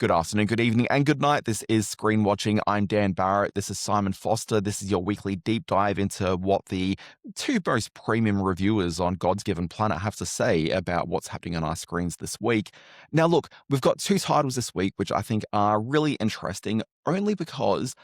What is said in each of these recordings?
Good afternoon, good evening, and good night. This is Screen Watching. I'm Dan Barrett. This is Simon Foster. This is your weekly deep dive into what the two most premium reviewers on God's given planet have to say about what's happening on our screens this week. Now, look, we've got two titles this week, which I think are really interesting, only because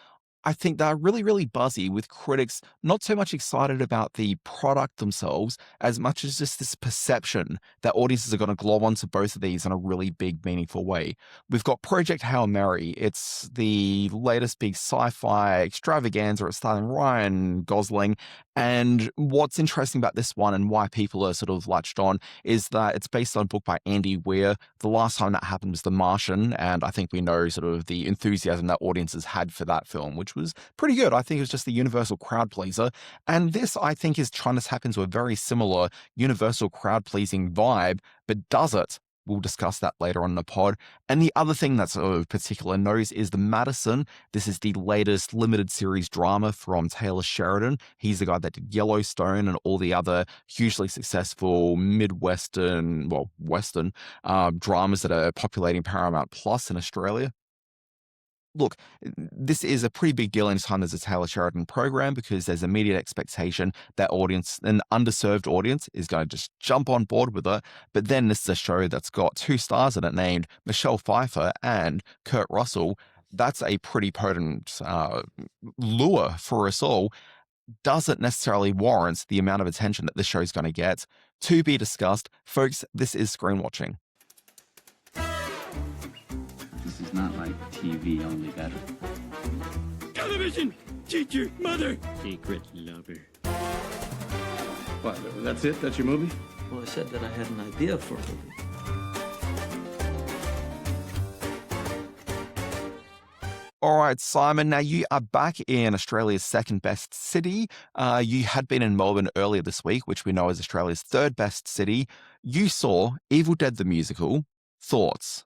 I think they're really, really buzzy with critics not so much excited about the product themselves as much as just this perception that audiences are going to glob onto both of these in a really big, meaningful way. We've got Project Hail Mary. It's the latest big sci-fi extravaganza. It's starring Ryan Gosling. And what's interesting about this one and why people are sort of latched on is that it's based on a book by Andy Weir. The last time that happened was The Martian, and I think we know sort of the enthusiasm that audiences had for that film, which was pretty good. I think it was just the universal crowd pleaser. And this, I think, is trying to tap into a very similar universal crowd pleasing vibe, but does it? We'll discuss that later on in the pod. And the other thing that's of particular note is the Madison. This is the latest limited series drama from Taylor Sheridan. He's the guy that did Yellowstone and all the other hugely successful Midwestern, well, Western dramas that are populating Paramount Plus in Australia. Look, this is a pretty big deal anytime there's a Taylor Sheridan program because there's immediate expectation that an underserved audience is going to just jump on board with it. But then this is a show that's got two stars in it named Michelle Pfeiffer and Kurt Russell. That's a pretty potent lure for us all. Doesn't necessarily warrant the amount of attention that this show's going to get. To be discussed. Folks, this is Screen Watching. This is not like TV, only better. Television! Teacher, mother! Secret lover. What, that's it? That's your movie? Well, I said that I had an idea for a movie. All right, Simon, now you are back in Australia's second best city. You had been in Melbourne earlier this week, which we know is Australia's third best city. You saw Evil Dead the Musical. Thoughts? ...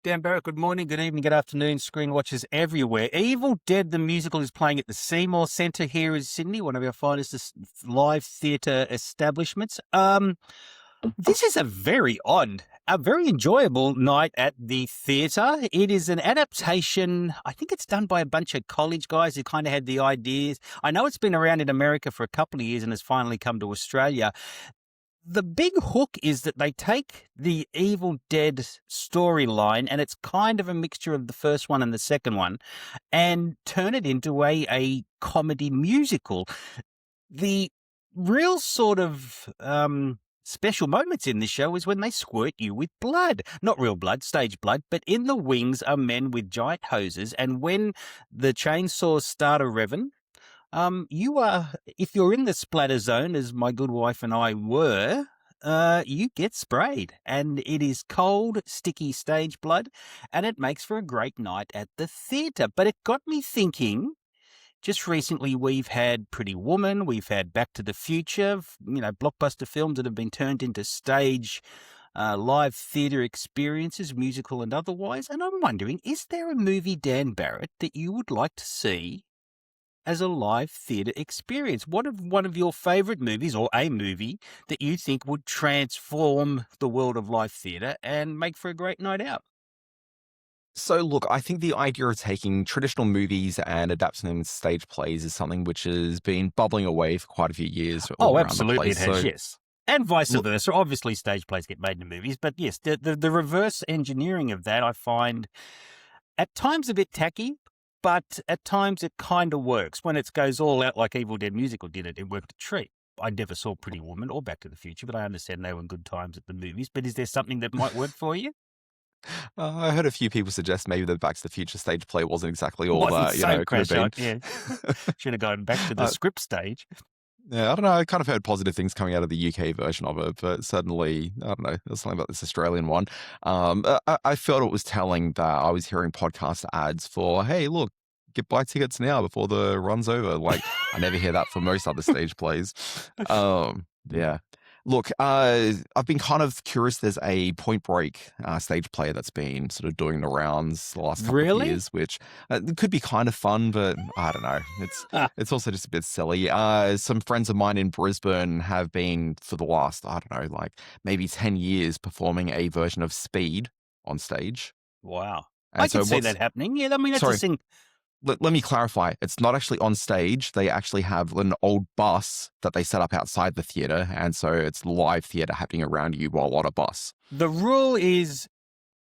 Dan Barrett, good morning, good evening, good afternoon, screen watchers everywhere. Evil Dead the Musical is playing at the Seymour Centre here in Sydney, one of our finest live theatre establishments. This is a very odd, a very enjoyable night at the theatre. It is an adaptation. I think it's done by a bunch of college guys who kind of had the ideas. I know it's been around in America for a couple of years and has finally come to Australia. The big hook is that they take the Evil Dead storyline, and it's kind of a mixture of the first one and the second one, and turn it into a comedy musical. The real sort of special moments in this show is when they squirt you with blood. Not real blood, stage blood, but in the wings are men with giant hoses, and when the chainsaws start a-revving, if you're in the splatter zone, as my good wife and I were, you get sprayed. And it is cold, sticky stage blood, and it makes for a great night at the theatre. But it got me thinking, just recently we've had Pretty Woman, we've had Back to the Future, blockbuster films that have been turned into stage live theatre experiences, musical and otherwise. And I'm wondering, is there a movie, Dan Barrett, that you would like to see as a live theatre experience? What of one of your favourite movies, or a movie, that you think would transform the world of live theatre and make for a great night out? So, look, I think the idea of taking traditional movies and adapting them into stage plays is something which has been bubbling away for quite a few years. Oh, absolutely it has, yes. And vice versa. Obviously, stage plays get made into movies, but yes, the reverse engineering of that I find at times a bit tacky, but at times it kind of works. When it goes all out like Evil Dead Musical did it worked a treat. I never saw Pretty Woman or Back to the Future, but I understand they were good times at the movies. But is there something that might work for you? I heard a few people suggest maybe the Back to the Future stage play wasn't exactly all that, so it could have been. Yeah. Should have gone back to the script stage. Yeah, I don't know. I kind of heard positive things coming out of the UK version of it, but certainly, I don't know, there's something about this Australian one. I felt it was telling that I was hearing podcast ads for, hey, look, buy tickets now before the run's over. Like, I never hear that for most other stage plays. Yeah. Look, I've been kind of curious. There's a Point Break stage play that's been sort of doing the rounds the last couple of years, which it could be kind of fun, but I don't know. It's also just a bit silly. Some friends of mine in Brisbane have been for the last, I don't know, like maybe 10 years performing a version of Speed on stage. Wow. I And so could see what's that happening. Yeah, I mean, that's a sorry, thing. let me clarify. It's not actually on stage. They actually have an old bus that they set up outside the theater, and so it's live theater happening around you while on a bus. The rule is,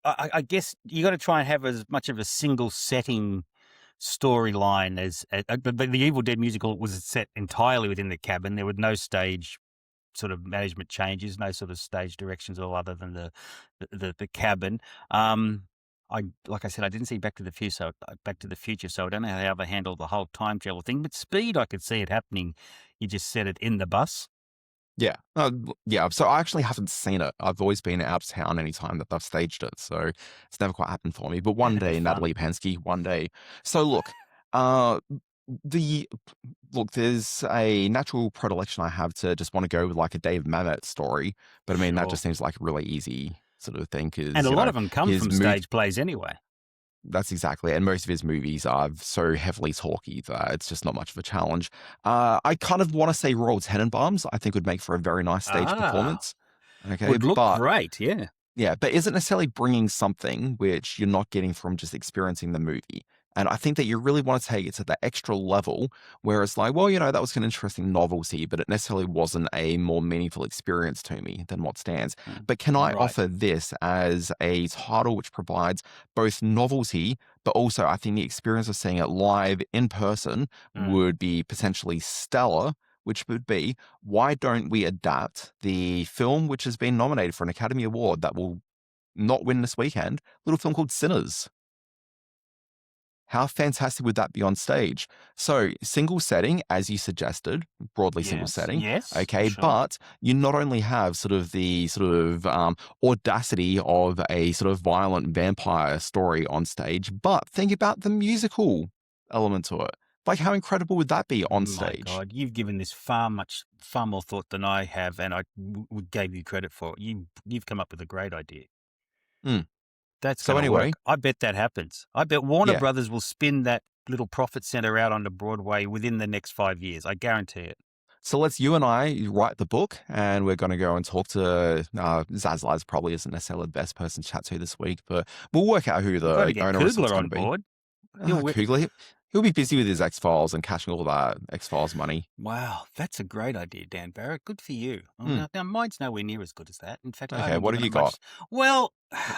I guess you got to try and have as much of a single setting storyline as but the Evil Dead musical was set entirely within the cabin. There were no stage sort of management changes, no sort of stage directions or other than the cabin. Like I said, I didn't see Back to the Future, so I don't know how they handle the whole time travel thing. But Speed, I could see it happening. You just set it in the bus. Yeah. Yeah. So I actually haven't seen it. I've always been out of town anytime that they've staged it. So it's never quite happened for me. But one That'd be day, fun. Natalie Pensky, one day. So look, uh, there's a natural predilection I have to just want to go with like a Dave Mamet story. But I mean, that Sure. just seems like a really easy sort of thing. Cause, And a you lot know, of them come his from mo- stage plays anyway. That's exactly it. And most of his movies are so heavily talky that it's just not much of a challenge. I kind of want to say Royal Tenenbaums, I think would make for a very nice stage performance. Okay. Would look But great, yeah. yeah, but isn't necessarily bringing something which you're not getting from just experiencing the movie. And I think that you really want to take it to that extra level where it's like, well, you know, that was an interesting novelty, but it necessarily wasn't a more meaningful experience to me than what stands. But can I Right. offer this as a title which provides both novelty, but also I think the experience of seeing it live in person would be potentially stellar, which would be, why don't we adapt the film which has been nominated for an Academy Award that will not win this weekend, a little film called Sinners? How fantastic would that be on stage? So, single setting, as you suggested, broadly single setting. Yes. Okay. Sure. But you not only have sort of the sort of audacity of a sort of violent vampire story on stage, but think about the musical element to it. Like, how incredible would that be on stage? My God, you've given this far more thought than I have, and I gave you credit for it. You've come up with a great idea. Mm. That's So going to anyway, work. I bet that happens. I bet Warner yeah. Brothers will spin that little profit center out onto Broadway within the next 5 years. I guarantee it. So let's you and I write the book, and we're going to go and talk to Zaslaz. Probably isn't necessarily the best person to chat to this week, but we'll work out who Got to the get owner is Kugler going on to be. board. Kugler, he'll be busy with his X-Files and cashing all that X-Files money. Wow, that's a great idea, Dan Barrett. Good for you. Now, mine's nowhere near as good as that. In fact, I Okay, haven't what have given you it much. got? Well,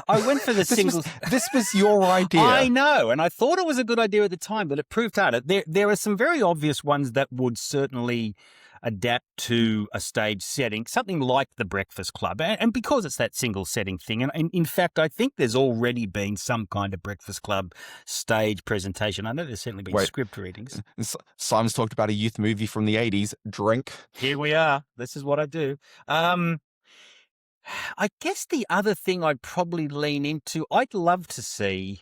I went for the singles. This was your idea. I know, and I thought it was a good idea at the time, but it proved harder. There are some very obvious ones that would certainly adapt to a stage setting, something like The Breakfast Club. And because it's that single setting thing, and in fact, I think there's already been some kind of Breakfast Club stage presentation. I know there's certainly been script readings. Simon's talked about a youth movie from the 80s, Drink. Here we are. This is what I do. I guess the other thing I'd probably lean into, I'd love to see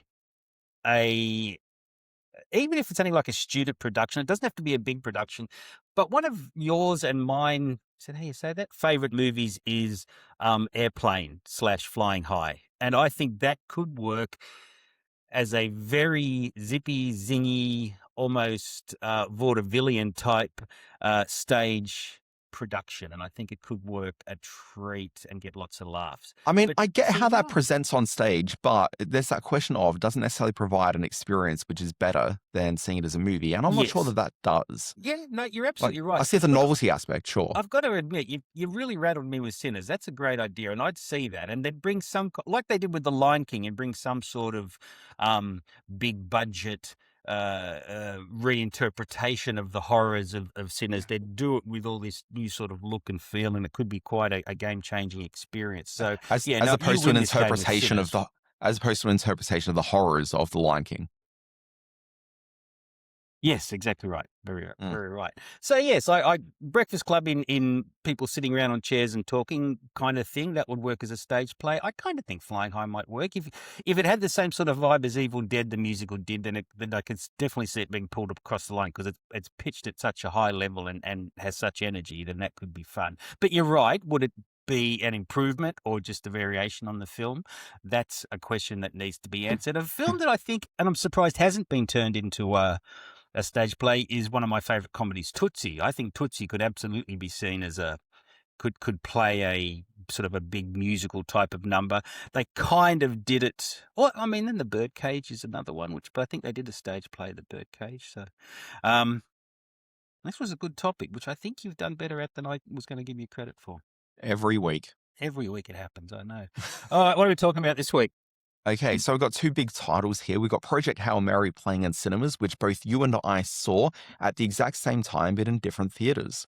even if it's only like a student production, it doesn't have to be a big production, but one of yours and mine, said how you say that, favorite movies is Airplane / Flying High. And I think that could work as a very zippy, zingy, almost vaudevillian type stage production, and I think it could work a treat and get lots of laughs. I mean, But I get how that yeah. presents on stage, but there's that question of doesn't necessarily provide an experience which is better than seeing it as a movie, and I'm not sure Yes. that does. Yeah, no, you're Like, absolutely right. I see the novelty aspect, sure. I've got to admit, you really rattled me with Sinners. That's a great idea, and I'd see that. And then bring some, like they did with The Lion King, and bring some sort of big budget reinterpretation of the horrors of Sinners. They'd do it with all this new sort of look and feel, and it could be quite a game-changing experience. So, As yeah, no, opposed you to an win this game with interpretation of Sinners. as opposed to an interpretation of the horrors of The Lion King. Yes, exactly right. Very right. So yes, I Breakfast Club in people sitting around on chairs and talking kind of thing, that would work as a stage play. I kind of think Flying High might work if it had the same sort of vibe as Evil Dead the musical did. Then I could definitely see it being pulled across the line because it's pitched at such a high level and has such energy. Then that could be fun. But you're right. Would it be an improvement or just a variation on the film? That's a question that needs to be answered. A film that I think, and I'm surprised hasn't been turned into a stage play, is one of my favorite comedies, Tootsie. I think Tootsie could absolutely be seen as a could play a sort of a big musical type of number. They kind of did it. Well, I mean, then the Birdcage is another one, but I think they did a stage play, the Birdcage. So, this was a good topic, which I think you've done better at than I was going to give you credit for. Every week. Every week it happens, I know. All right, what are we talking about this week? Okay, so we've got two big titles here. We've got Project Hail Mary playing in cinemas, which both you and I saw at the exact same time, but in different theaters.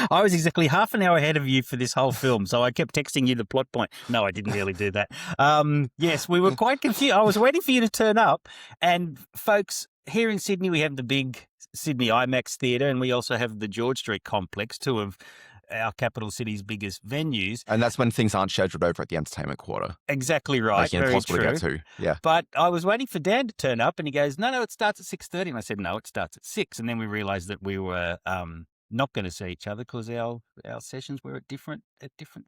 I was exactly half an hour ahead of you for this whole film, so I kept texting you the plot point. No, I didn't really do that. Yes, we were quite confused. I was waiting for you to turn up, and folks, here in Sydney, we have the big Sydney IMAX Theatre, and we also have the George Street Complex, two of our capital city's biggest venues. And that's when things aren't scheduled over at the entertainment quarter. Exactly right. Like Very impossible true. to get to. Yeah. But I was waiting for Dan to turn up, and he goes, no, it starts at 6:30. And I said, no, it starts at 6. And then we realised that we were not going to see each other because our sessions were at different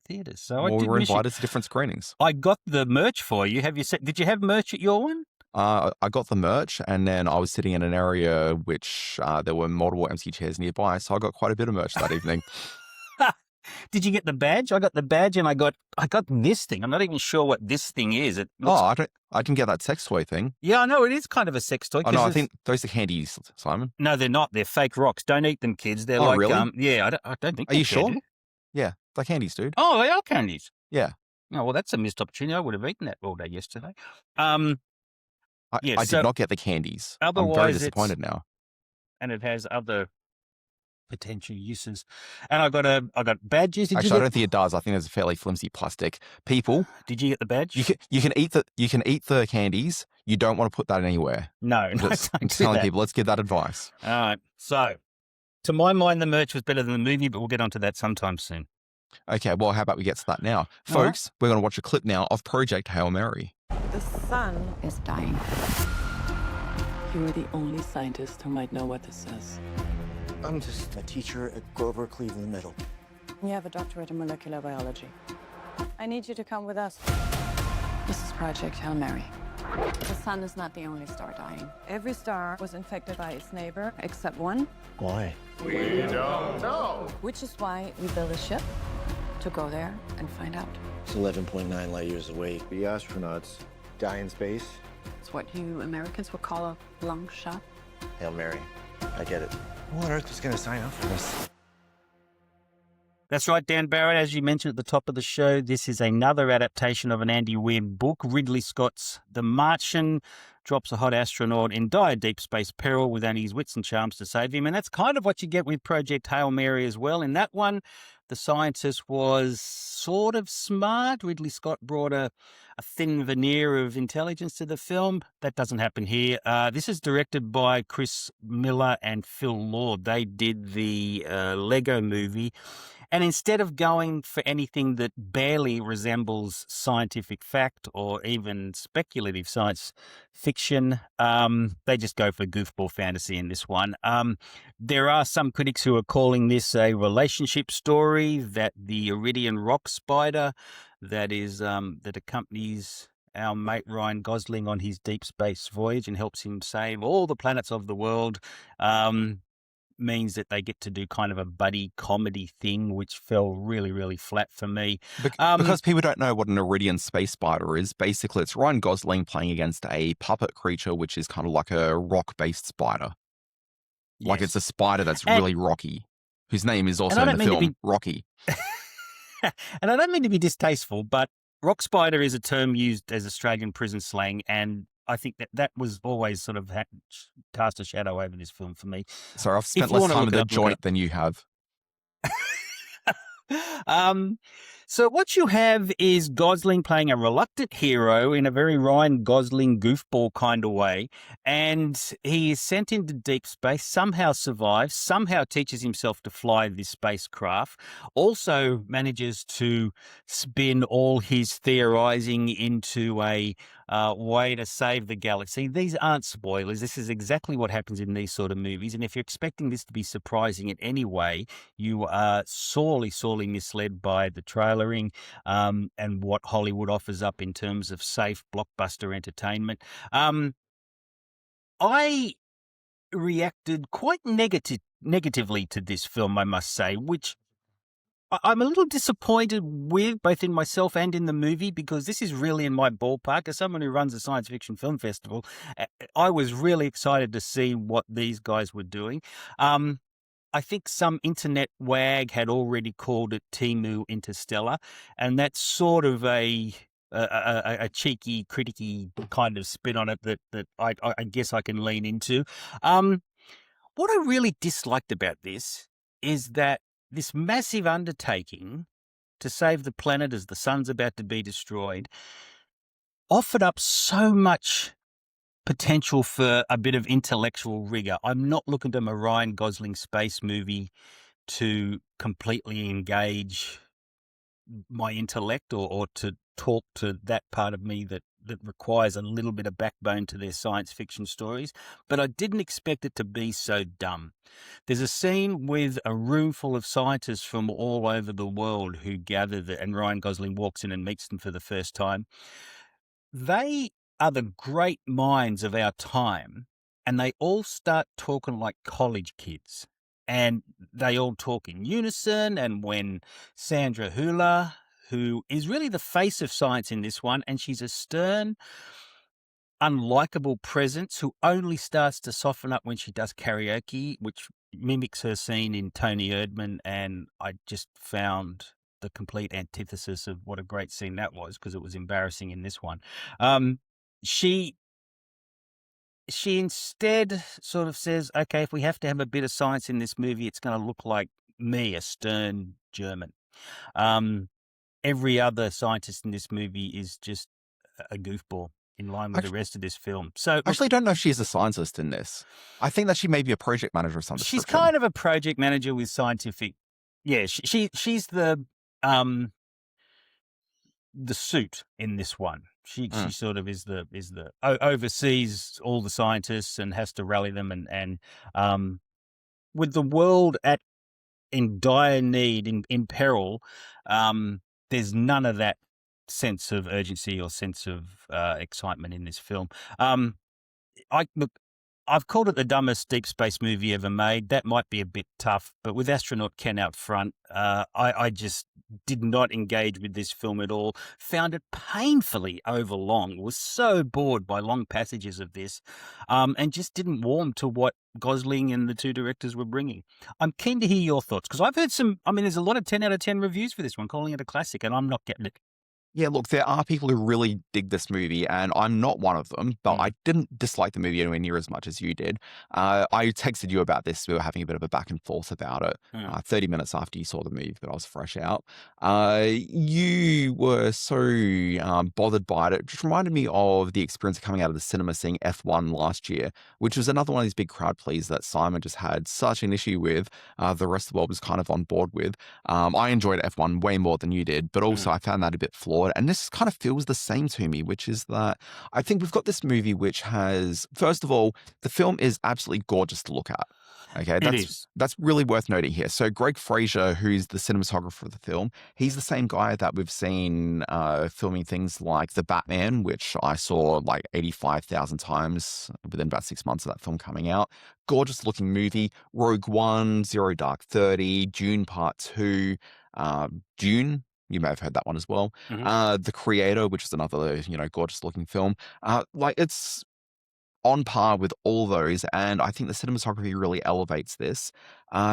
theatres. So Well, we were invited to different screenings. I got the merch for you. Did you have merch at your one? I got the merch, and then I was sitting in an area which there were multiple empty chairs nearby, so I got quite a bit of merch that evening. Did you get the badge? I got the badge, and I got this thing. I'm not even sure what this thing is. It looks... I didn't get that sex toy thing. Yeah, I know it is kind of a sex toy. Oh no, I think those are candies, Simon. No, they're not. They're fake rocks. Don't eat them, kids. They're really? Yeah, I don't think. Are you sure? Yeah, they're candies, dude. Oh, they are candies. Yeah. Oh, well, that's a missed opportunity. I would have eaten that all day yesterday. I did not get the candies. I'm very disappointed now. And it has other potential uses. And I got badges. Actually, I don't think it does. I think there's a fairly flimsy plastic. People, did you get the badge? You can eat the candies. You don't want to put that anywhere. No, I'm telling people, let's give that advice. All right. So, to my mind, the merch was better than the movie, but we'll get onto that sometime soon. Okay, well, how about we get to that now? Folks, we're going to watch a clip now of Project Hail Mary. The sun is dying. You are the only scientist who might know what this says. I'm just a teacher at Grover Cleveland Middle. You have a doctorate in molecular biology. I need you to come with us. This is Project Hail Mary. The sun is not the only star dying. Every star was infected by its neighbor, except one. Why? We don't know. Which is why we built a ship to go there and find out. It's 11.9 light years away. The astronauts die in space. It's what you Americans would call a long shot. Hail Mary. I get it. Who on earth is going to sign up for this? That's right, Dan Barrett. As you mentioned at the top of the show, this is another adaptation of an Andy Weir book. Ridley Scott's The Martian drops a hot astronaut in dire deep space peril with only his wits and charms to save him. And that's kind of what you get with Project Hail Mary as well. In that one, the scientist was sort of smart. Ridley Scott brought a thin veneer of intelligence to the film. That doesn't happen here. This is directed by Chris Miller and Phil Lord. They did the Lego movie. And instead of going for anything that barely resembles scientific fact or even speculative science fiction, they just go for goofball fantasy in this one. There are some critics who are calling this a relationship story, that the Iridian rock spider that accompanies our mate Ryan Gosling on his deep space voyage and helps him save all the planets of the world, means that they get to do kind of a buddy comedy thing, which fell really, really flat for me. Because people don't know what an Iridian space spider is, basically it's Ryan Gosling playing against a puppet creature, which is kind of like a rock-based spider. Yes. Like it's a spider that's really rocky, whose name is also in the film, Rocky. And I don't mean to be distasteful, but rock spider is a term used as Australian prison slang, and I think that was always sort of cast a shadow over this film for me. So I've spent less time in the joint than you have. So what you have is Gosling playing a reluctant hero in a very Ryan Gosling goofball kind of way, and he is sent into deep space, somehow survives, somehow teaches himself to fly this spacecraft, also manages to spin all his theorizing into a way to save the galaxy. These aren't spoilers. This is exactly what happens in these sort of movies. And if you're expecting this to be surprising in any way, you are sorely, sorely misled by the trailering and what Hollywood offers up in terms of safe blockbuster entertainment. I reacted quite negatively to this film, I must say, which I'm a little disappointed with both in myself and in the movie because this is really in my ballpark. As someone who runs a science fiction film festival, I was really excited to see what these guys were doing. I think some internet wag had already called it Timu Interstellar, and that's sort of a cheeky, criticky kind of spin on it that I guess I can lean into. What I really disliked about this is that this massive undertaking to save the planet as the sun's about to be destroyed offered up so much potential for a bit of intellectual rigor. I'm not looking to a Ryan Gosling space movie to completely engage my intellect or to talk to that part of me that requires a little bit of backbone to their science fiction stories, but I didn't expect it to be so dumb. There's a scene with a room full of scientists from all over the world who gather and Ryan Gosling walks in and meets them for the first time. They are the great minds of our time, and they all start talking like college kids. And they all talk in unison, and when Sandra Hüller, who is really the face of science in this one, and she's a stern, unlikable presence who only starts to soften up when she does karaoke, which mimics her scene in Tony Erdmann, and I just found the complete antithesis of what a great scene that was because it was embarrassing in this one. She instead sort of says, okay, if we have to have a bit of science in this movie, it's going to look like me, a stern German. Every other scientist in this movie is just a goofball in line with the rest of this film. So I actually don't know if she's a scientist in this. I think that she may be a project manager of some she's description. kind of a project manager with scientific. Yeah, she's the suit in this one. She sort of is the oversees all the scientists and has to rally them and with the world in dire need, in peril, there's none of that sense of urgency or sense of excitement in this film. I've called it the dumbest deep space movie ever made. That might be a bit tough, but with Astronaut Ken out front, I just did not engage with this film at all. Found it painfully overlong. Was so bored by long passages of this, and just didn't warm to what Gosling and the two directors were bringing. I'm keen to hear your thoughts because I've heard there's a lot of 10 out of 10 reviews for this one, calling it a classic, and I'm not getting it. Yeah, look, there are people who really dig this movie, and I'm not one of them, but I didn't dislike the movie anywhere near as much as you did. I texted you about this. We were having a bit of a back and forth about it 30 minutes after you saw the movie, but I was fresh out. You were so bothered by it. It just reminded me of the experience of coming out of the cinema seeing F1 last year, which was another one of these big crowd pleas that Simon just had such an issue with. The rest of the world was kind of on board with. I enjoyed F1 way more than you did, but also I found that a bit flawed. And this kind of feels the same to me, which is that I think we've got this movie which has, first of all, the film is absolutely gorgeous to look at. Okay, that's really worth noting here. So Greg Fraser, who's the cinematographer of the film, he's the same guy that we've seen filming things like The Batman, which I saw like 85,000 times within about 6 months of that film coming out. Gorgeous looking movie. Rogue One, Zero Dark 30, Dune Part 2, Dune. You may have heard that one as well. The Creator, which is another, gorgeous looking film. It's on par with all those, and I think the cinematography really elevates this.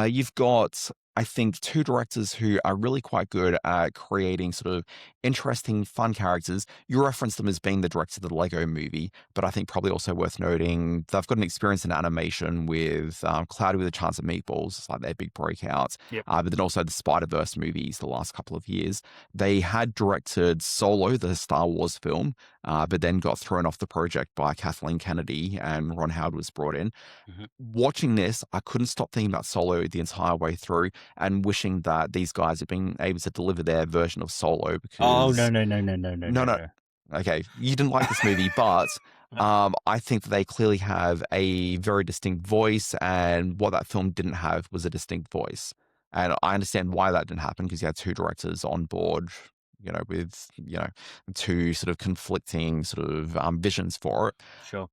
You've got, I think, two directors who are really quite good at creating sort of interesting, fun characters. You referenced them as being the director of the Lego movie, but I think probably also worth noting they've got an experience in animation with Cloudy with a Chance of Meatballs. It's like their big breakout. Yep. But then also the Spider-Verse movies the last couple of years. They had directed Solo, the Star Wars film, but then got thrown off the project by Kathleen Kennedy and Ron Howard was brought in. Watching this, I couldn't stop thinking about Solo the entire way through and wishing that these guys had been able to deliver their version of Solo because... No. Okay, you didn't like this movie, but I think that they clearly have a very distinct voice, and what that film didn't have was a distinct voice. And I understand why that didn't happen because you had two directors on board, with, two sort of conflicting sort of visions for it. Sure.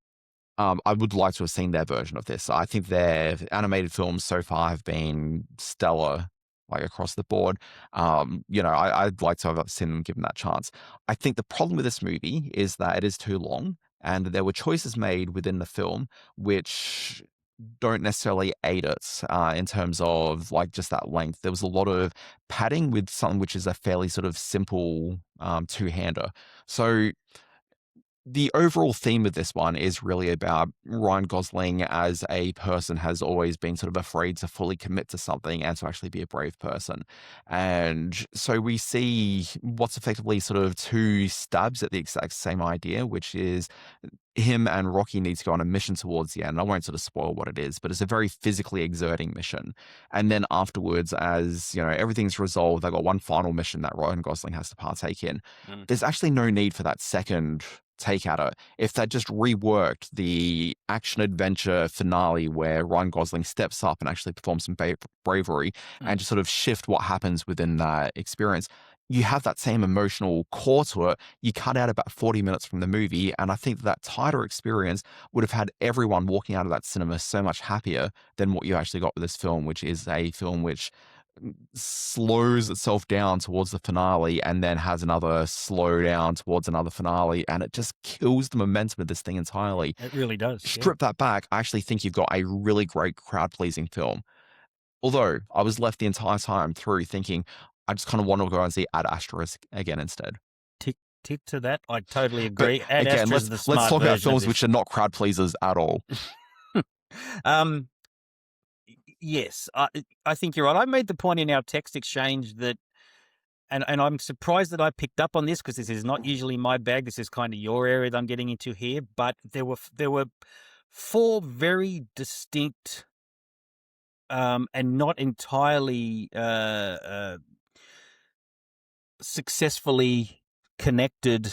I would like to have seen their version of this. I think their animated films so far have been stellar. like across the board. I'd like to have seen them given that chance. I think the problem with this movie is that it is too long, and there were choices made within the film which don't necessarily aid it in terms of like just that length. There was a lot of padding with something which is a fairly sort of simple two-hander. So the overall theme of this one is really about Ryan Gosling as a person has always been sort of afraid to fully commit to something and to actually be a brave person. And so we see what's effectively sort of two stabs at the exact same idea, which is him and Rocky need to go on a mission towards the end. I won't sort of spoil what it is, but it's a very physically exerting mission. And then afterwards, as everything's resolved, they've got one final mission that Ryan Gosling has to partake in. There's actually no need for that second take at it. If they just reworked the action adventure finale where Ryan Gosling steps up and actually performs some bravery and just sort of shift what happens within that experience, you have that same emotional core to it. You cut out about 40 minutes from the movie, and I think that tighter experience would have had everyone walking out of that cinema so much happier than what you actually got with this film, which is a film which slows itself down towards the finale and then has another slow down towards another finale, and it just kills the momentum of this thing entirely. It really does. Strip that back, I actually think you've got a really great crowd-pleasing film. Although I was left the entire time through thinking, I just kind of want to go and see Ad Astra again instead. Tick to that. I totally agree. But again, let's talk about films which are not crowd pleasers at all. Yes, I think you're right. I made the point in our text exchange that, and I'm surprised that I picked up on this because this is not usually my bag. This is kind of your area that I'm getting into here. But there were four very distinct and not entirely successfully connected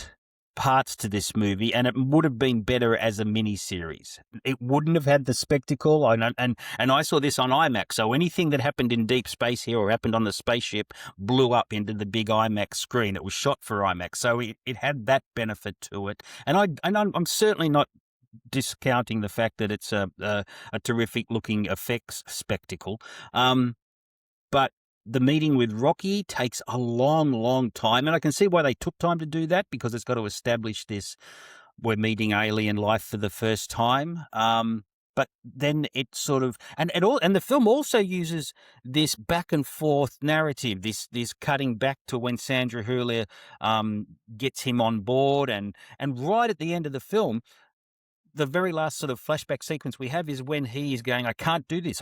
parts to this movie, and it would have been better as a mini series. It wouldn't have had the spectacle, and I saw this on IMAX. So anything that happened in deep space here or happened on the spaceship blew up into the big IMAX screen. It was shot for IMAX, so it had that benefit to it. And I'm certainly not discounting the fact that it's a terrific looking effects spectacle, but the meeting with Rocky takes a long, long time, and I can see why they took time to do that, because it's got to establish this, we're meeting alien life for the first time. But then it sort of, and the film also uses this back and forth narrative, this cutting back to when Sandra Hüller gets him on board, and right at the end of the film, the very last sort of flashback sequence we have is when he is going, I can't do this.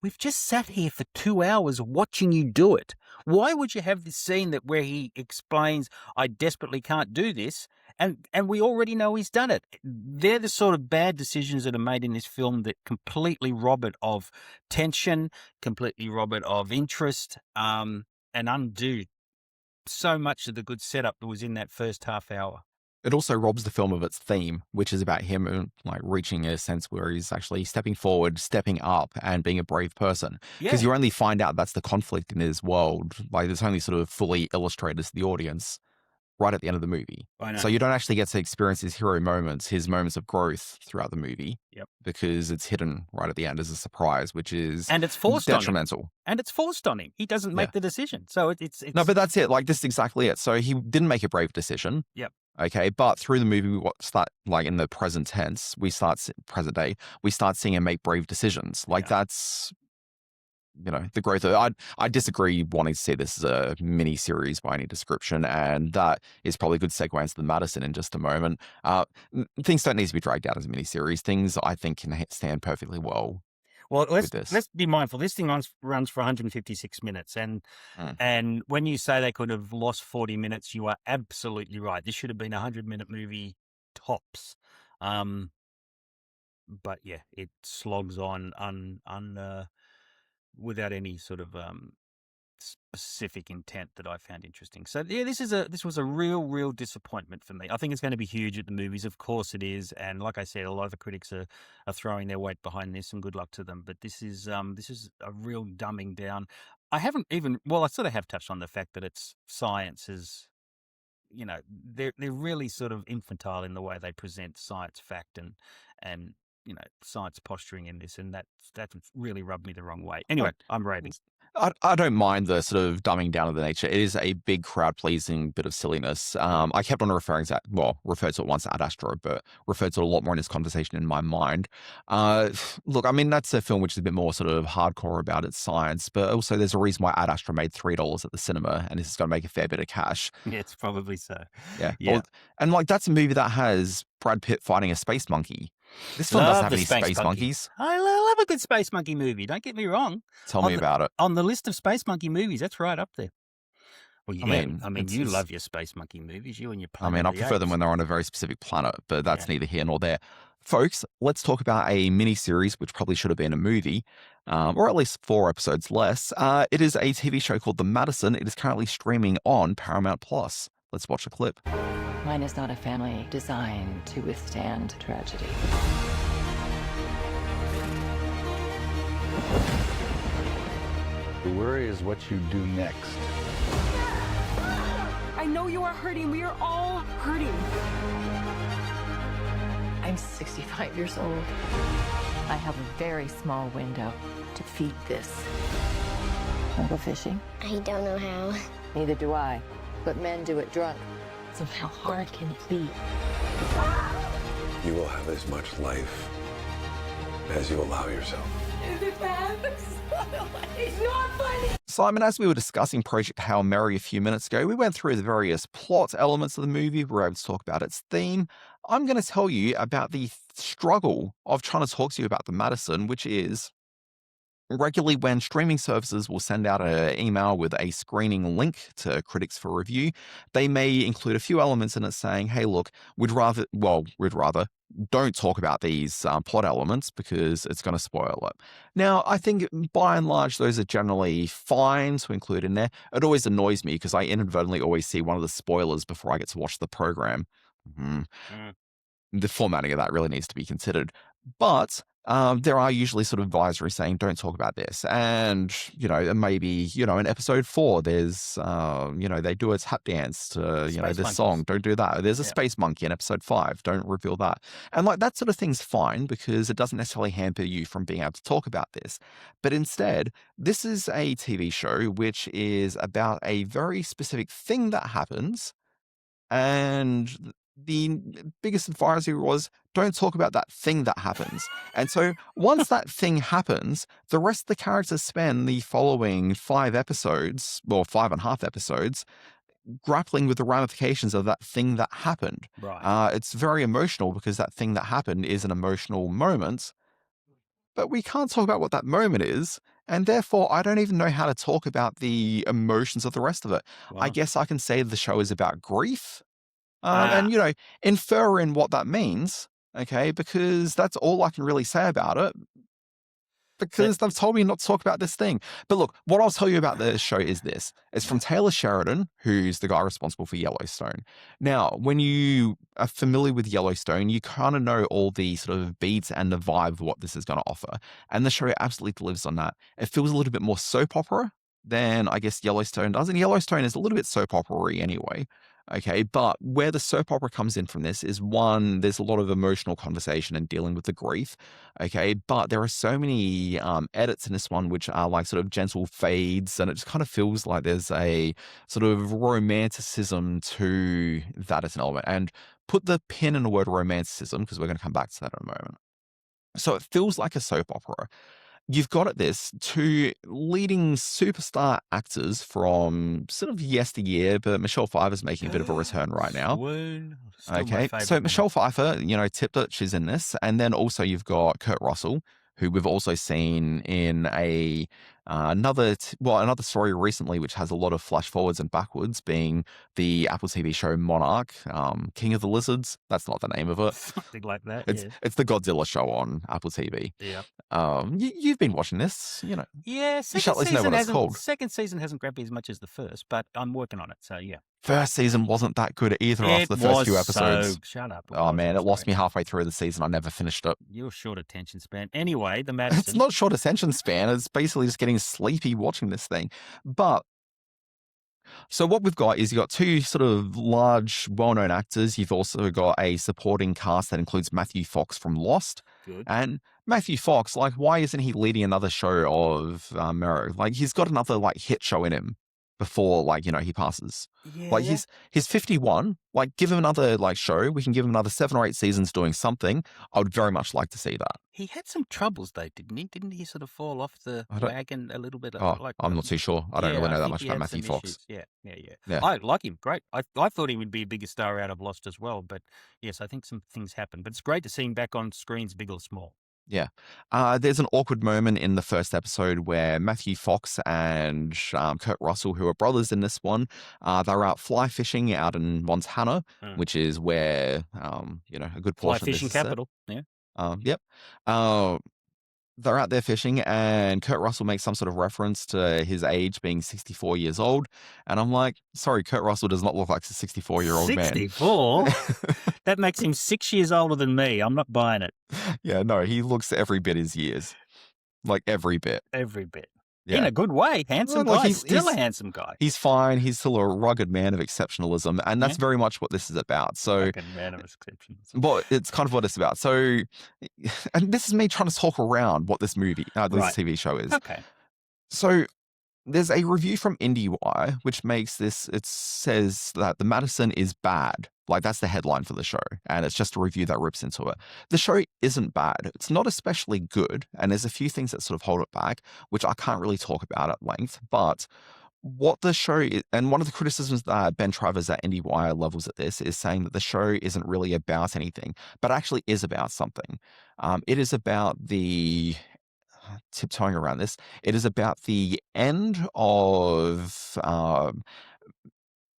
We've just sat here for 2 hours watching you do it. Why would you have this scene where he explains, I desperately can't do this, and we already know he's done it? They're the sort of bad decisions that are made in this film that completely rob it of tension, completely rob it of interest, and undo so much of the good setup that was in that first half hour. It also robs the film of its theme, which is about him like reaching a sense where he's actually stepping forward, stepping up, and being a brave person. Because you only find out that's the conflict in his world. Like, it's only sort of fully illustrated to the audience right at the end of the movie. So you don't actually get to experience his hero moments, his moments of growth throughout the movie. Because it's hidden right at the end as a surprise, which is and it's forced detrimental. On him. And it's forced on him. He doesn't make the decision. So it's no, but that's it. Like, this is exactly it. So he didn't make a brave decision. Okay, but through the movie, we start, like, in the present tense, present day, we start seeing him make brave decisions. Like, that's, the growth of, I disagree wanting to see this as a mini series by any description, and that is probably a good segue into the Madison in just a moment. Things don't need to be dragged out as a mini series. Things, I think, can stand perfectly well. Well, let's be mindful. This thing runs for 156 minutes, and when you say they could have lost 40 minutes, you are absolutely right. This should have been a 100-minute movie tops. But yeah, it slogs on without any sort of specific intent that I found interesting. So yeah, this was a real disappointment for me. I think it's going to be huge at the movies. Of course it is. And like I said, a lot of the critics are throwing their weight behind this, and good luck to them. But this is a real dumbing down. I sort of have touched on the fact that it's science is, they're really sort of infantile in the way they present science fact and science posturing in this, and that really rubbed me the wrong way. Anyway, I'm raving. I don't mind the sort of dumbing down of the nature. It is a big crowd-pleasing bit of silliness. I kept on referred to it once Ad Astra, but referred to it a lot more in this conversation in my mind. Look, I mean, that's a film which is a bit more sort of hardcore about its science, but also there's a reason why Ad Astra made $3 at the cinema, and this is going to make a fair bit of cash. Yeah, it's probably so. Yeah. Yeah. And like, that's a movie that has Brad Pitt fighting a space monkey. This film doesn't Love have the any space monkey. monkeys. I love a good space monkey movie. Don't get me wrong. Tell me about it. On the list of space monkey movies, that's right up there. Well, yeah, I mean, you love your space monkey movies, you and your Planet I of the prefer them Apes. when they're on a very specific planet, but that's neither here nor there. Folks, let's talk about a mini-series, which probably should have been a movie, or at least 4 episodes less. It is a TV show called The Madison. It is currently streaming on Paramount+. Let's watch a clip. Mine is not a family designed to withstand tragedy. The worry is what you do next. I know you are hurting. We are all hurting. I'm 65 years old. I have a very small window to feed this. Wanna go fishing? I don't know how. Neither do I. But men do it drunk. So how hard can it be? You will have as much life as you allow yourself. Is it bad? It's not funny. Simon, as we were discussing Project Hail Mary a few minutes ago, we went through the various plot elements of the movie. We were able to talk about its theme. I'm going to tell you about the struggle of trying to talk to you about the Madison, which is regularly when streaming services will send out an email with a screening link to critics for review, they may include a few elements in it saying, hey, look, we'd rather don't talk about these plot elements because it's going to spoil it. Now, I think by and large, those are generally fine to include in there. It always annoys me because I inadvertently always see one of the spoilers before I get to watch the program. The formatting of that really needs to be considered. But there are usually sort of advisories saying, don't talk about this. And, maybe, in episode 4, there's, they do a tap dance to, this song. Don't do that. There's a space monkey in episode 5. Don't reveal that. And like that sort of thing's fine because it doesn't necessarily hamper you from being able to talk about this. But instead, this is a TV show which is about a very specific thing that happens. And the biggest advisory was don't talk about that thing that happens. And so once that thing happens, the rest of the characters spend the following 5 episodes, or 5.5 episodes, grappling with the ramifications of that thing that happened. Right. It's very emotional because that thing that happened is an emotional moment, but we can't talk about what that moment is. And therefore, I don't even know how to talk about the emotions of the rest of it. Wow. I guess I can say the show is about grief. And, infer in what that means, okay, because that's all I can really say about it, because they've told me not to talk about this thing. But look, what I'll tell you about the show is this. It's from Taylor Sheridan, who's the guy responsible for Yellowstone. Now, when you are familiar with Yellowstone, you kind of know all the sort of beats and the vibe of what this is going to offer. And the show absolutely delivers on that. It feels a little bit more soap opera than I guess Yellowstone does. And Yellowstone is a little bit soap opera-y anyway. Okay, but where the soap opera comes in from this is one, there's a lot of emotional conversation and dealing with the grief. Okay, but there are so many edits in this one which are like sort of gentle fades, and it just kind of feels like there's a sort of romanticism to that as an element. And put the pin in the word romanticism because we're going to come back to that in a moment. So it feels like a soap opera. You've got at this 2 leading superstar actors from sort of yesteryear, but Michelle Pfeiffer's making a bit of a return right now. Okay, so Michelle Pfeiffer, tipped it, she's in this. And then also you've got Kurt Russell, who we've also seen in another story recently, which has a lot of flash forwards and backwards, being the Apple TV show Monarch, King of the Lizards. That's not the name of it. Something like that. It's the Godzilla show on Apple TV. Yeah. You've been watching this, Yeah, you should at least know what it's called. Second season hasn't grabbed me as much as the first, but I'm working on it, so yeah. First season wasn't that good either after the first few episodes. Shut up. Oh man, it lost me halfway through the season. I never finished it. You're short attention span. Anyway, the Madison. It's not short attention span. It's basically just getting sleepy watching this thing. But so what we've got is you've got 2 sort of large, well-known actors. You've also got a supporting cast that includes Matthew Fox from Lost. Good. And Matthew Fox, like, why isn't he leading another show of Mero? Like, he's got another like hit show in him before, like, he passes. Like, Yeah. he's 51. Like, give him another like show. We can give him another 7 or 8 seasons doing something. I would very much like to see that. He had some troubles though, didn't he? Didn't he sort of fall off the I don't- wagon a little bit? Oh, I'm not too sure. I don't really know that think much he about had Matthew some Fox. issues. Yeah. Yeah. I like him. Great. I thought he would be a bigger star out of Lost as well. But yes, I think some things happened. But it's great to see him back on screens, big or small. Yeah. There's an awkward moment in the first episode where Matthew Fox and Kurt Russell, who are brothers in this one, they're out fly fishing out in Montana, which is where, a good Fly portion of this fishing is set. capital. Yeah. Yep. They're out there fishing, and Kurt Russell makes some sort of reference to his age being 64 years old. And I'm like, sorry, Kurt Russell does not look like a 64-year-old man. 64? That makes him 6 years older than me. I'm not buying it. Yeah, no, he looks every bit his years. Like, every bit. Every bit. Yeah. In a good way. Handsome Well, guy. he's- Still a he's- handsome guy. He's fine. He's still a rugged man of exceptionalism, and that's very much what this is about. So, Fucking man of exceptions. well, it's kind of what it's about. So, and this is me trying to talk around what this movie, this Right. TV show is. Okay. So, there's a review from IndieWire which makes this. It says that the Madison is bad. Like, that's the headline for the show, and it's just a review that rips into it. The show isn't bad. It's not especially good, and there's a few things that sort of hold it back, which I can't really talk about at length. But what the show is, and one of the criticisms that Ben Travers at IndieWire levels at this is saying that the show isn't really about anything, but actually is about something. It is about the tiptoeing around this. It is about the end of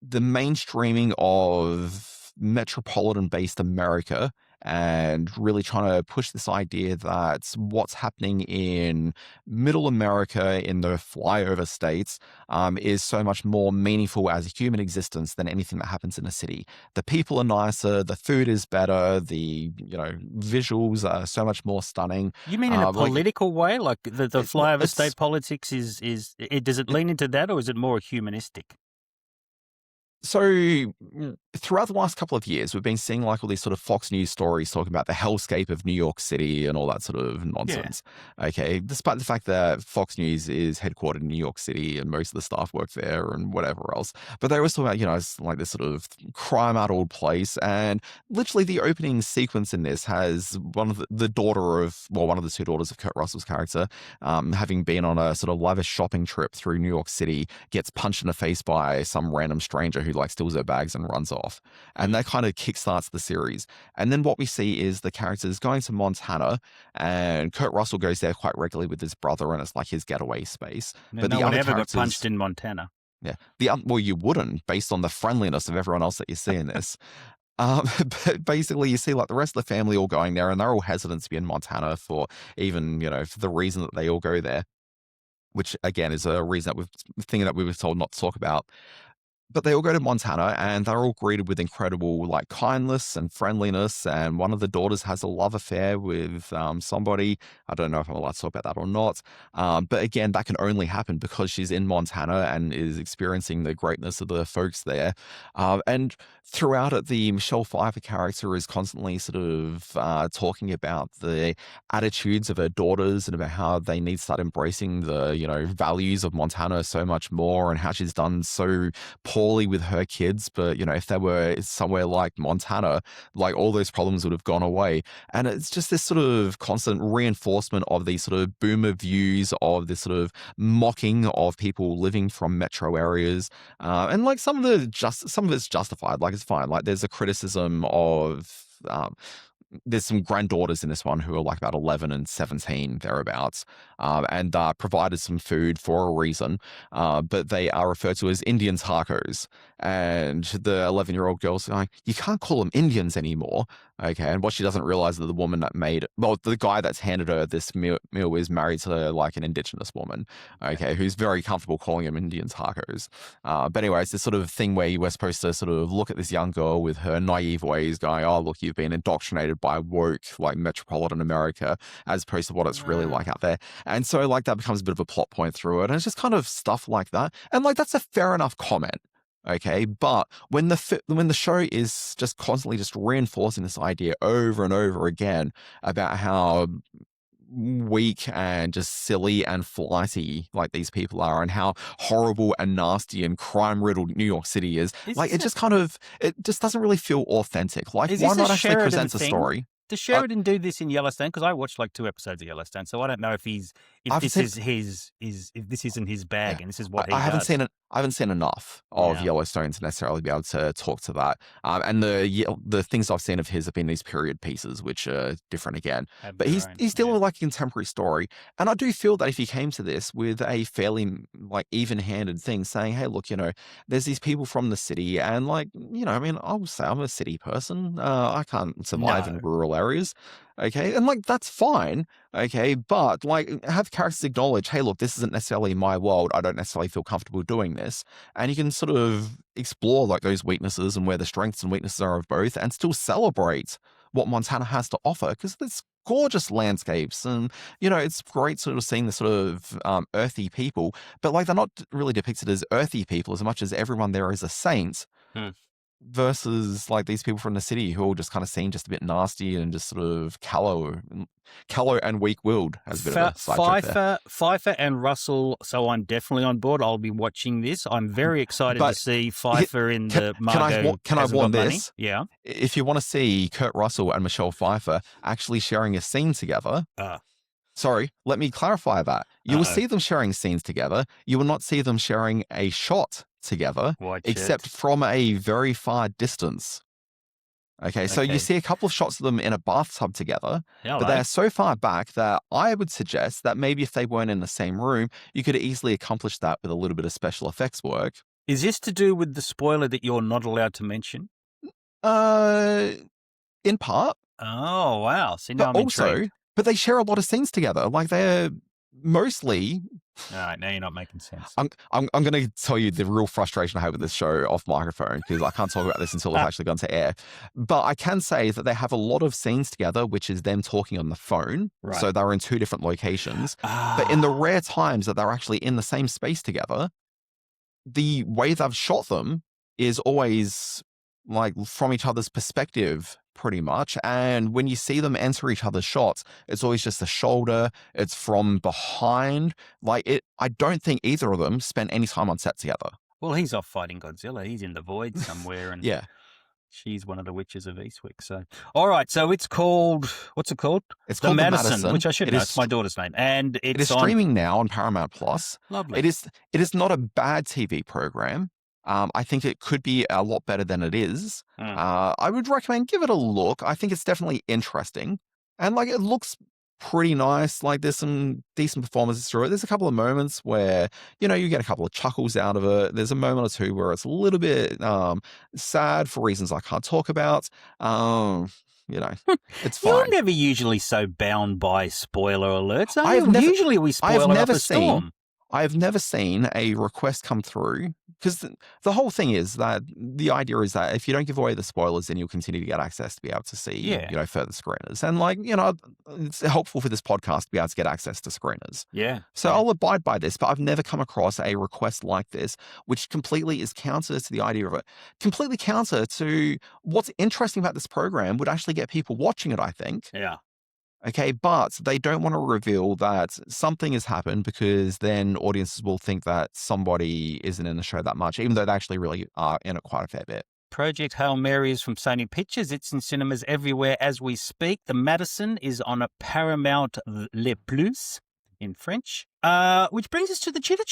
the mainstreaming of metropolitan-based America, and really trying to push this idea that what's happening in middle America in the flyover states is so much more meaningful as a human existence than anything that happens in a city. The people are nicer, the food is better, the visuals are so much more stunning. You mean in a like- political way? Like the It's not- flyover it's- state politics does it lean into that, or is it more humanistic? So throughout the last couple of years, we've been seeing like all these sort of Fox News stories talking about the hellscape of New York City and all that sort of nonsense. Okay, despite the fact that Fox News is headquartered in New York City and most of the staff work there and whatever else, but they always talk about it's like this sort of crime-addled place. And literally, the opening sequence in this has one of the daughter of one of the two daughters of Kurt Russell's character, having been on a sort of lavish shopping trip through New York City, gets punched in the face by some random stranger who like steals her bags and runs off. And that kind of kickstarts the series. And then what we see is the characters going to Montana, and Kurt Russell goes there quite regularly with his brother, and it's like his getaway space. But no one ever got punched in Montana. Yeah. Well, you wouldn't, based on the friendliness of everyone else that you see in this. But basically, you see like the rest of the family all going there, and they're all hesitant to be in Montana for even, for the reason that they all go there, which again is a reason that we were told not to talk about. But they all go to Montana, and they're all greeted with incredible like kindness and friendliness. And one of the daughters has a love affair with somebody. I don't know if I'm allowed to talk about that or not. But again, that can only happen because she's in Montana and is experiencing the greatness of the folks there. And throughout it, the Michelle Pfeiffer character is constantly sort of talking about the attitudes of her daughters and about how they need to start embracing the values of Montana so much more, and how she's done so poorly with her kids. But if they were somewhere like Montana, like all those problems would have gone away. And it's just this sort of constant reinforcement of these sort of boomer views, of this sort of mocking of people living from metro areas. And like some of it's justified. Like, it's fine. Like, there's a criticism of there's some granddaughters in this one who are like about 11 and 17 thereabouts, and provided some food for a reason, but they are referred to as Indian tacos. And the 11-year-old girl's like, you can't call them Indians anymore. Okay. And what she doesn't realize is that the woman that the guy that's handed her this meal is married to like an indigenous woman. Okay. Who's very comfortable calling them Indian tacos. But anyway, it's this sort of thing where you were supposed to sort of look at this young girl with her naive ways going, oh, look, you've been indoctrinated by woke, like metropolitan America, as opposed to what it's really like out there. And so like that becomes a bit of a plot point through it. And it's just kind of stuff like that. And like, that's a fair enough comment. Okay, but when the show is just constantly just reinforcing this idea over and over again about how weak and just silly and flighty like these people are, and how horrible and nasty and crime-riddled New York City is. Like, it just doesn't really feel authentic. Like, why not actually present a story? Does Sheridan do this in Yellowstone? Because I watched like 2 episodes of Yellowstone, so I don't know if this isn't his bag, and this is what he does. I haven't seen enough of Yellowstone to necessarily be able to talk to that. And the things I've seen of his have been these period pieces, which are different again. But he's still like a contemporary story, and I do feel that if he came to this with a fairly like even-handed thing, saying, "Hey, look, there's these people from the city, and like, I mean, I'll say I'm a city person. I can't survive in rural areas." Okay. And like, that's fine. Okay. But like, have characters acknowledge, hey, look, this isn't necessarily my world. I don't necessarily feel comfortable doing this. And you can sort of explore like those weaknesses and where the strengths and weaknesses are of both, and still celebrate what Montana has to offer, because there's gorgeous landscapes, and it's great sort of seeing the sort of earthy people, but like, they're not really depicted as earthy people as much as everyone there is a saint. Versus like these people from the city who all just kind of seem just a bit nasty and just sort of callow and weak-willed, as a bit of a side joke there. Pfeiffer and Russell, so I'm definitely on board. I'll be watching this. I'm very excited to see Pfeiffer in the Margot. Can I warn this? Yeah. If you want to see Kurt Russell and Michelle Pfeiffer actually sharing a scene together, sorry, let me clarify that. You will see them sharing scenes together. You will not see them sharing a shot together, except from a very far distance. Okay, so you see a couple of shots of them in a bathtub together, but they're so far back that I would suggest that maybe if they weren't in the same room, you could easily accomplish that with a little bit of special effects work. Is this to do with the spoiler that you're not allowed to mention? In part. Oh, wow. See, now I'm intrigued. But they share a lot of scenes together. Like, they're mostly... All right, now you're not making sense. I'm going to tell you the real frustration I have with this show off microphone, because I can't talk about this until it's actually gone to air. But I can say that they have a lot of scenes together, which is them talking on the phone. Right. So they're in 2 different locations. But in the rare times that they're actually in the same space together, the way they've shot them is always like from each other's perspective, pretty much. And when you see them enter each other's shots, it's always just the shoulder, it's from behind. I don't think either of them spent any time on set together. Well, he's off fighting Godzilla. He's in the void somewhere, and she's one of the witches of Eastwick. So, all right. So it's called, what's it called? It's called Madison, which I should know. It's my daughter's name, and it is streaming now on Paramount Plus. Lovely. It is not a bad TV program. I think it could be a lot better than it is. I would recommend give it a look. I think it's definitely interesting. And like, it looks pretty nice. Like, there's some decent performances through it. There's a couple of moments where, you get a couple of chuckles out of it. There's a moment or two where it's a little bit sad for reasons I can't talk about. It's fine. You're never usually so bound by spoiler alerts. Usually we spoil it up a storm. I've never seen a request come through, because the whole thing is that the idea is that if you don't give away the spoilers, then you'll continue to get access to be able to see, further screeners. And like, it's helpful for this podcast to be able to get access to screeners. Yeah. So I'll abide by this, but I've never come across a request like this, which completely is counter to the idea of it. Completely counter to what's interesting about this program would actually get people watching it, I think. Yeah. Okay, but they don't want to reveal that something has happened, because then audiences will think that somebody isn't in the show that much, even though they actually really are in it quite a fair bit. Project Hail Mary is from Sony Pictures. It's in cinemas everywhere as we speak. The Madison is on a Paramount Le Plus in French. Which brings us to the Chitter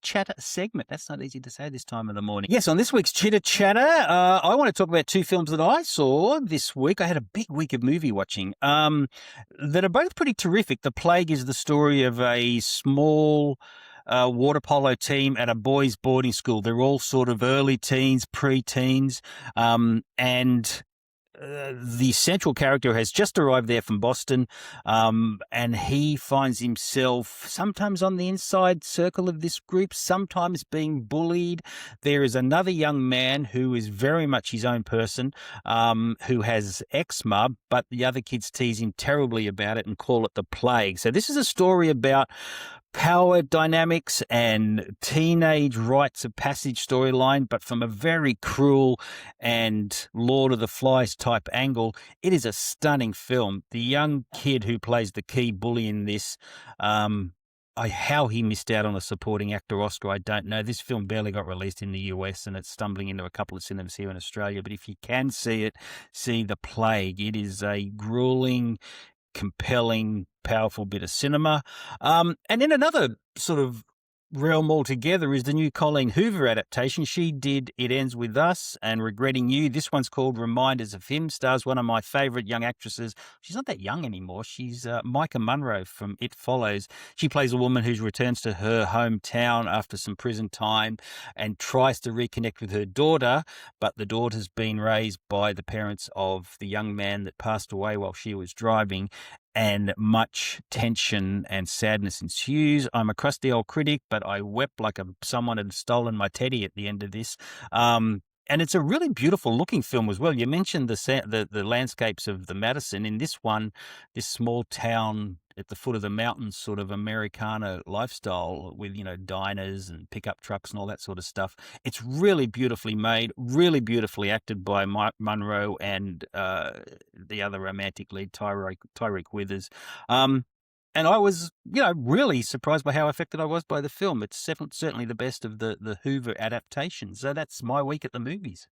Chatter segment. That's not easy to say this time of the morning. Yes, on this week's Chitter Chatter, I want to talk about 2 films that I saw this week. I had a big week of movie watching that are both pretty terrific. The Plague is the story of a small water polo team at a boys' boarding school. They're all sort of early teens, pre-teens, and the central character has just arrived there from Boston, and he finds himself sometimes on the inside circle of this group, sometimes being bullied. There is another young man who is very much his own person, who has eczema, but the other kids tease him terribly about it and call it the plague. So this is a story about power dynamics and teenage rites of passage storyline, but from a very cruel and Lord of the Flies type angle. It is a stunning film. The young kid who plays the key bully in this, how he missed out on a supporting actor Oscar, I don't know. This film barely got released in the US and it's stumbling into a couple of cinemas here in Australia. But if you can see it, see The Plague. It is a grueling, compelling, powerful bit of cinema. And then another sort of realm altogether is the new Colleen Hoover adaptation. She did It Ends With Us and Regretting You. This one's called Reminders of Him, stars one of my favourite young actresses. She's not that young anymore. She's Micah Munro from It Follows. She plays a woman who returns to her hometown after some prison time and tries to reconnect with her daughter, but the daughter's been raised by the parents of the young man that passed away while she was driving, and much tension and sadness ensues. I'm a crusty old critic, but I wept like someone had stolen my teddy at the end of this. And it's a really beautiful looking film as well. You mentioned the landscapes of the Madison. In this one, this small town at the foot of the mountains sort of Americana lifestyle with, diners and pickup trucks and all that sort of stuff. It's really beautifully made, really beautifully acted by Mike Munro and the other romantic lead, Tyreek Withers. And I was, really surprised by how affected I was by the film. It's certainly the best of the Hoover adaptations. So that's my week at the movies.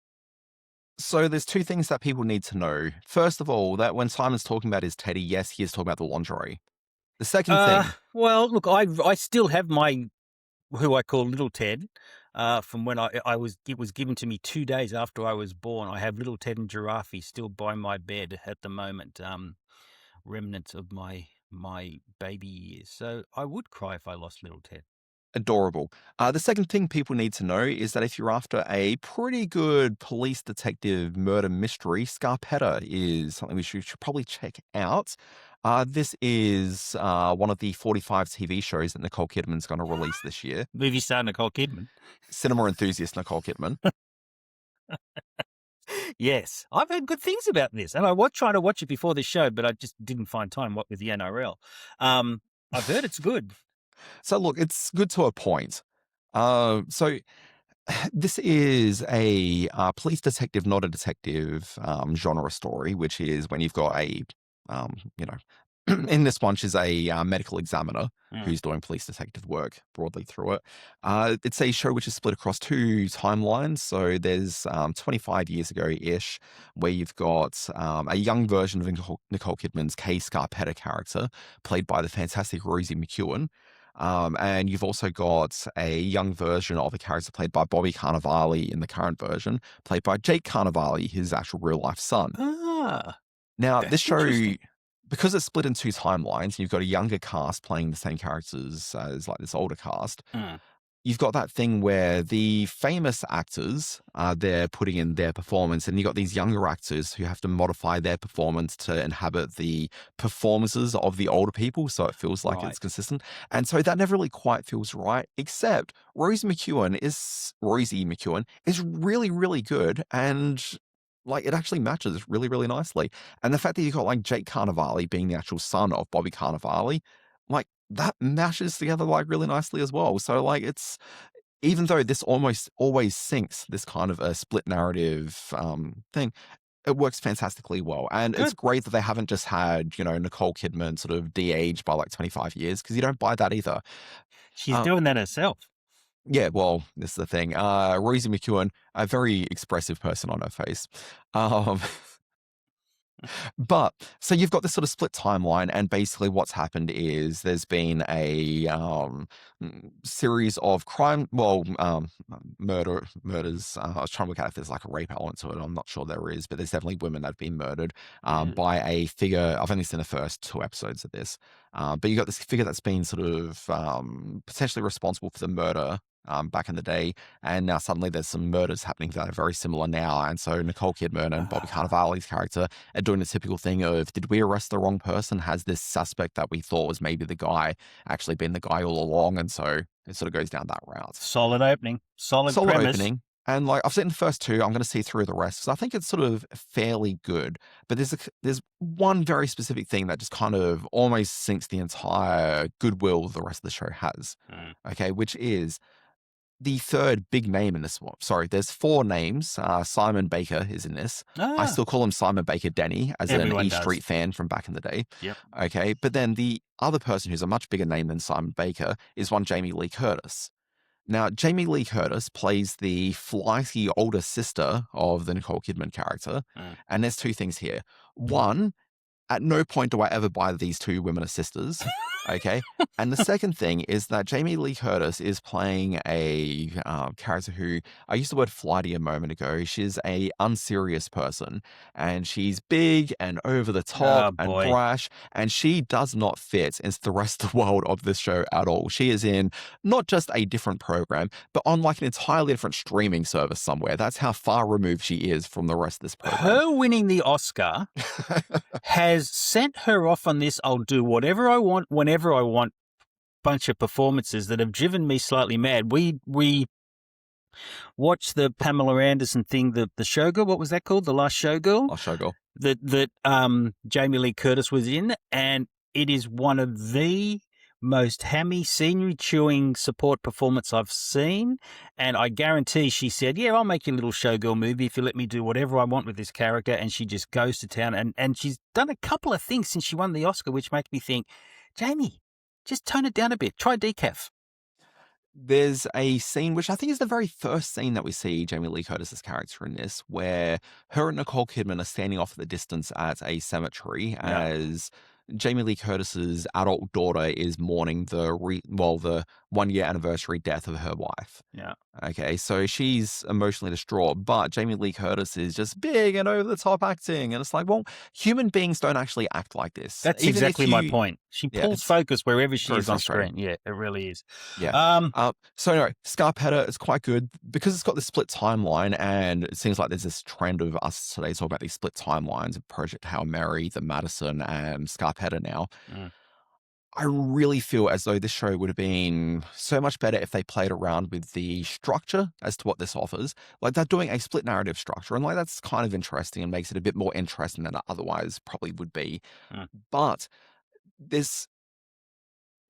So there's two things that people need to know. First of all, that when Simon's talking about his teddy, yes, he is talking about the lingerie. The second thing... Well, look, I still have my, who I call Little Ted, from when it was given to me 2 days after I was born. I have Little Ted and Giraffe still by my bed at the moment, remnants of my baby years. So I would cry if I lost Little Ted. Adorable. The second thing people need to know is that if you're after a pretty good police detective murder mystery, Scarpetta is something we should probably check out. This is one of the 45 TV shows that Nicole Kidman's going to release this year. Movie star Nicole Kidman. Cinema enthusiast Nicole Kidman. Yes, I've heard good things about this, and I was trying to watch it before the show, but I just didn't find time. What with the NRL, I've heard it's good. So look, it's good to a point. So this is a police detective, not a detective genre story, which is when you've got a, in this one, she's a medical examiner who's doing police detective work broadly through it. It's a show which is split across two timelines. So there's 25 years ago-ish, where you've got a young version of Nicole Kidman's Kay Scarpetta character, played by the fantastic Rosie McEwen. And you've also got a young version of a character played by Bobby Cannavale in the current version, played by Jake Cannavale, his actual real-life son. Now, this show, because it's split in two timelines, you've got a younger cast playing the same characters as like this older cast. You've got that thing where the famous actors, they're putting in their performance, and you've got these younger actors who have to modify their performance to inhabit the performances of the older people, so it feels like it's consistent. And so that never really quite feels right, except Rosie McEwen is really, really good, and like it actually matches really, really nicely. And the fact that you've got like Jake Cannavale being the actual son of Bobby Cannavale, like that mashes together like really nicely as well. So like it's, even though this almost always syncs this kind of a split narrative thing, it works fantastically well. And it's great that they haven't just had, Nicole Kidman sort of de-aged by like 25 years, because you don't buy that either. She's doing that herself. Yeah, well, this is the thing. Rosie McEwen, a very expressive person on her face. But so you've got this sort of split timeline, and basically what's happened is there's been a series of murders. I was trying to look at if there's like a rape element to it. I'm not sure there is, but there's definitely women that have been murdered by a figure. I've only seen the first 2 episodes of this, but you got this figure that's been sort of potentially responsible for the murder back in the day, and now suddenly there's some murders happening that are very similar now. And so Nicole Kidman and Bobby Cannavale's character are doing the typical thing of, did we arrest the wrong person? Has this suspect that we thought was maybe the guy actually been the guy all along? And so it sort of goes down that route. Solid opening. Solid premise. Opening. And like I've seen the first two, I'm going to see through the rest because I think it's sort of fairly good. But there's one very specific thing that just kind of almost sinks the entire goodwill the rest of the show has. Okay, which is the third big name in this one. Sorry, there's four names. Simon Baker is in this. I still call him Simon Baker Denny as Everyone an E does. Street fan from back in the day. Yep. Okay, but then the other person who's a much bigger name than Simon Baker is one Jamie Lee Curtis. Now, Jamie Lee Curtis plays the flighty older sister of the Nicole Kidman character. And there's two things here. One, at no point do I ever buy these two women as sisters. Okay. And the second thing is that Jamie Lee Curtis is playing a character who I used the word flighty a moment ago. She's a unserious person and she's big and over the top and brash, and she does not fit into the rest of the world of this show at all. She is in not just a different program, but on like an entirely different streaming service somewhere. That's how far removed she is from the rest of this program. Her winning the Oscar has sent her off on this I'll do whatever I want, whenever I want bunch of performances that have driven me slightly mad. We watched the Pamela Anderson thing, the Showgirl. What was that called? The Last Showgirl? Last Showgirl. That Jamie Lee Curtis was in, and it is one of the most hammy, scenery-chewing support performance I've seen, and I guarantee she said, yeah, I'll make you a little Showgirl movie if you let me do whatever I want with this character, and she just goes to town, and she's done a couple of things since she won the Oscar, which makes me think, Jamie, just tone it down a bit. Try decaf. There's a scene, which I think is the very first scene that we see Jamie Lee Curtis's character in this, where her and Nicole Kidman are standing off at the distance at a cemetery as Jamie Lee Curtis's adult daughter is mourning the 1 year anniversary death of her wife. Yeah. Okay, so she's emotionally distraught, but Jamie Lee Curtis is just big and over the top acting, and it's like, well, human beings don't actually act like this. That's exactly my point. She pulls focus wherever she is on screen. Yeah, it really is. Yeah. So anyway, Scarpetta is quite good because it's got this split timeline, and it seems like there's this trend of us today talking about these split timelines of Project Hail Mary, the Madison, and Scarpetta now. I really feel as though this show would have been so much better if they played around with the structure as to what this offers. Like, they're doing a split narrative structure, and like that's kind of interesting and makes it a bit more interesting than it otherwise probably would be. But there's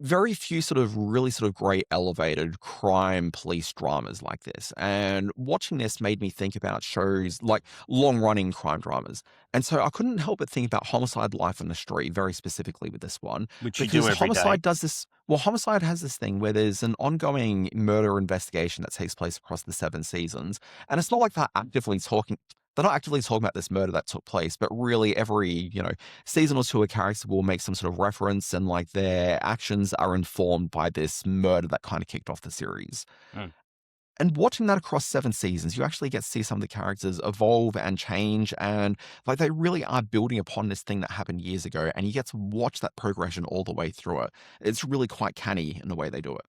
very few sort of really sort of great elevated crime police dramas like this. And watching this made me think about shows like long running crime dramas. And so I couldn't help but think about Homicide: Life on the Street very specifically with this one. Which you do every Homicide day. does this. Well, Homicide has this thing where there's an ongoing murder investigation that takes place across the 7 seasons. And it's not like they're not actively talking about this murder that took place, but really every, season or two, a character will make some sort of reference and like their actions are informed by this murder that kind of kicked off the series. And watching that across 7 seasons, you actually get to see some of the characters evolve and change, and like they really are building upon this thing that happened years ago, and you get to watch that progression all the way through it. It's really quite canny in the way they do it.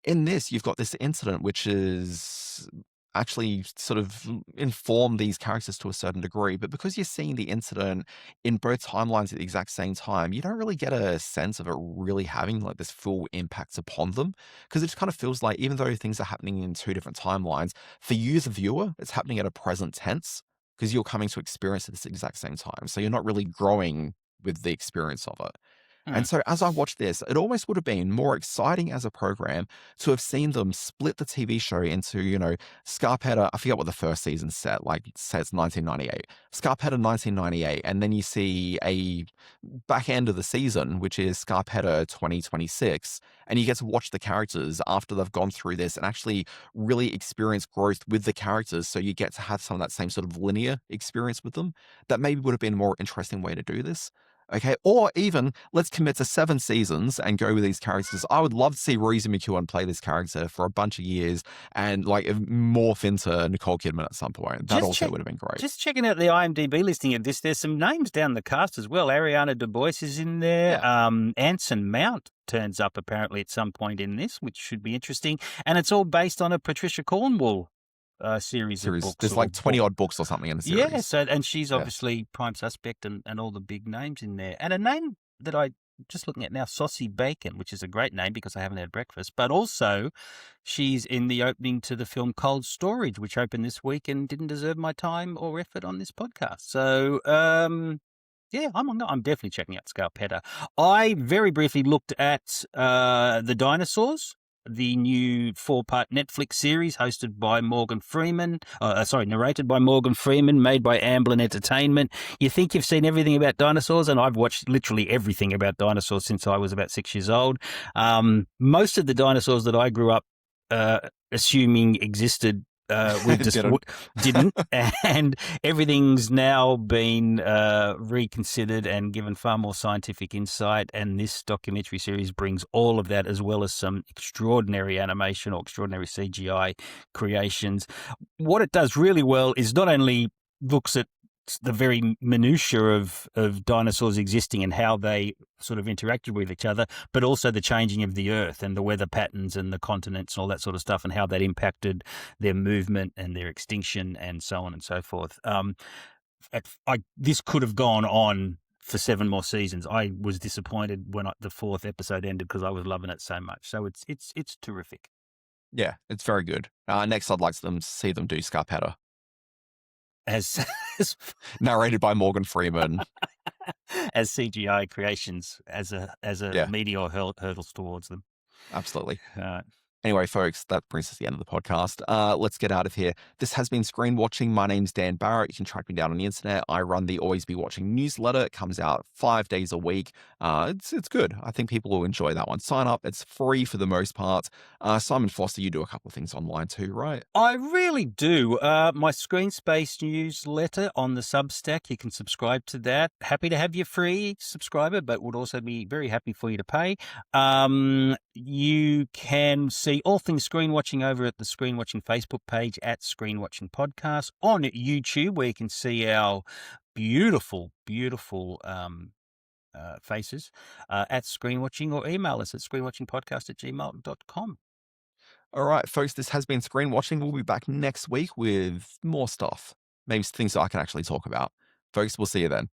In this, you've got this incident which is actually sort of inform these characters to a certain degree, but because you're seeing the incident in both timelines at the exact same time, you don't really get a sense of it really having like this full impact upon them, because it just kind of feels like even though things are happening in 2 different timelines, for you the viewer, it's happening at a present tense because you're coming to experience it at the exact same time, so you're not really growing with the experience of it. And so as I watched this, it almost would have been more exciting as a program to have seen them split the TV show into, Scarpetta, I forget what the first season set, like it says 1998, Scarpetta 1998, and then you see a back end of the season, which is Scarpetta 2026, and you get to watch the characters after they've gone through this and actually really experience growth with the characters, so you get to have some of that same sort of linear experience with them. That maybe would have been a more interesting way to do this. Okay, or even let's commit to 7 seasons and go with these characters. I would love to see Reese McEwen play this character for a bunch of years and like morph into Nicole Kidman at some point. That also would have been great. Just checking out the IMDb listing of this, there's some names down the cast as well. Ariana DeBois is in there. Anson Mount turns up apparently at some point in this, which should be interesting. And it's all based on a Patricia Cornwall series of books. There's like 20 odd books or something in the series. Yeah, so, and she's obviously prime suspect and all the big names in there. And a name that I just looking at now, Saucy Bacon, which is a great name because I haven't had breakfast. But also, she's in the opening to the film Cold Storage, which opened this week and didn't deserve my time or effort on this podcast. So, yeah, I'm definitely checking out Scarpetta. I very briefly looked at The Dinosaurs, the new 4-part Netflix series hosted by Morgan Freeman. Narrated by Morgan Freeman, made by Amblin Entertainment. You think you've seen everything about dinosaurs, and I've watched literally everything about dinosaurs since I was about 6 years old. Most of the dinosaurs that I grew up assuming existed we've just didn't, and everything's now been reconsidered and given far more scientific insight, and this documentary series brings all of that, as well as some extraordinary animation or extraordinary CGI creations. What it does really well is not only looks at the very minutiae of dinosaurs existing and how they sort of interacted with each other, but also the changing of the earth and the weather patterns and the continents and all that sort of stuff, and how that impacted their movement and their extinction and so on and so forth. This could have gone on for 7 more seasons. I was disappointed when the 4th episode ended because I was loving it so much. So it's terrific. Yeah, it's very good. Next, I'd like to see them do Scarpetta. As narrated by Morgan Freeman. As CGI creations, as a meteor hurdles towards them. Absolutely. Anyway, folks, that brings us to the end of the podcast. Let's get out of here. This has been Screen Watching. My name's Dan Barrett. You can track me down on the internet. I run the Always Be Watching newsletter. It comes out 5 days a week. It's good. I think people will enjoy that one. Sign up. It's free for the most part. Simon Foster, you do a couple of things online too, right? I really do. My Screen Space newsletter on the Substack, you can subscribe to that. Happy to have you free subscriber, but would also be very happy for you to pay. You can see all things Screen Watching over at the Screen Watching Facebook page at Screen Watching Podcast, on YouTube, where you can see our beautiful faces at Screen Watching, or email us at screenwatchingpodcast@gmail.com. All right, folks, this has been Screen Watching. We'll be back next week with more stuff, maybe things that I can actually talk about. Folks, we'll see you then.